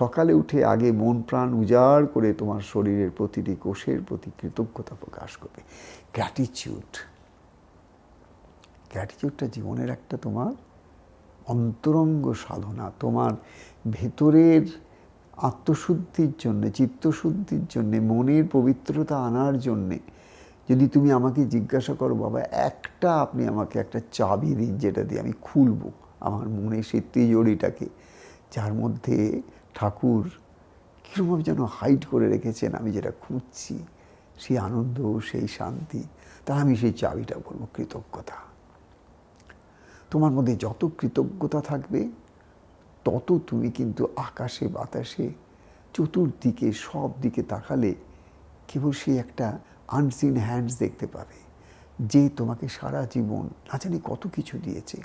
সকালে উঠে আগে মন প্রাণ উজাড় করে তোমার শরীরের প্রতিটি কোষের প্রতি কৃতজ্ঞতা প্রকাশ করবে। গ্র্যাটিটিউডটা জীবনের একটা তোমার অন্তরঙ্গ সাধনা। তোমার ভেতরের আত্মশুদ্ধির জন্যে, চিত্তশুদ্ধির জন্যে, মনের পবিত্রতা আনার জন্যে যদি তুমি আমাকে জিজ্ঞাসা করো, বাবা আপনি আমাকে একটা চাবি দিন যেটা দিয়ে আমি খুলব আমার মনে সেই তিজোরিটাকে, যার মধ্যে ঠাকুর কীরকমভাবে যেন হাইড করে রেখেছেন, আমি যেটা খুঁজছি সেই আনন্দ, সেই শান্তি, তা আমি সেই চাবিটা বলবো কৃতজ্ঞতা। তোমার মধ্যে যত কৃতজ্ঞতা থাকবে তত তুমি কিন্তু আকাশে বাতাসে চতুর্দিকে সব দিকে তাকালে কেবল সেই একটা আনসিন হ্যান্ডস দেখতে পাবে, যে তোমাকে সারা জীবন না জানি কত কিছু দিয়েছে,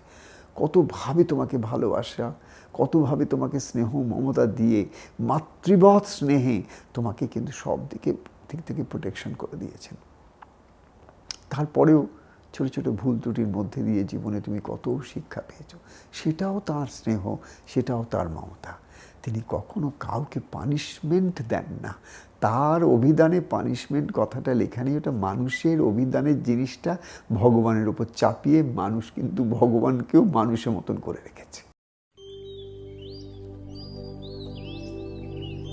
কতভাবে তোমাকে ভালোবাসা, কতভাবে তোমাকে স্নেহ মমতা দিয়ে মাতৃবৎ স্নেহে তোমাকে কিন্তু সব দিক থেকে প্রোটেকশন করে দিয়েছেন। তারপরেও ছোটো ছোটো ভুল ত্রুটির মধ্যে দিয়ে জীবনে তুমি কত শিক্ষা পেয়েছো, সেটাও তার স্নেহ, সেটাও তার মমতা। তিনি কখনো কাউকে পানিশমেন্ট দেন না। তার অভিধানে পানিশমেন্ট কথাটা লেখা নেই, ওটা মানুষের অভিধানের জিনিসটা ভগবানের ওপর চাপিয়ে মানুষ কিন্তু ভগবানকেও মানুষের মতন করে রেখেছে।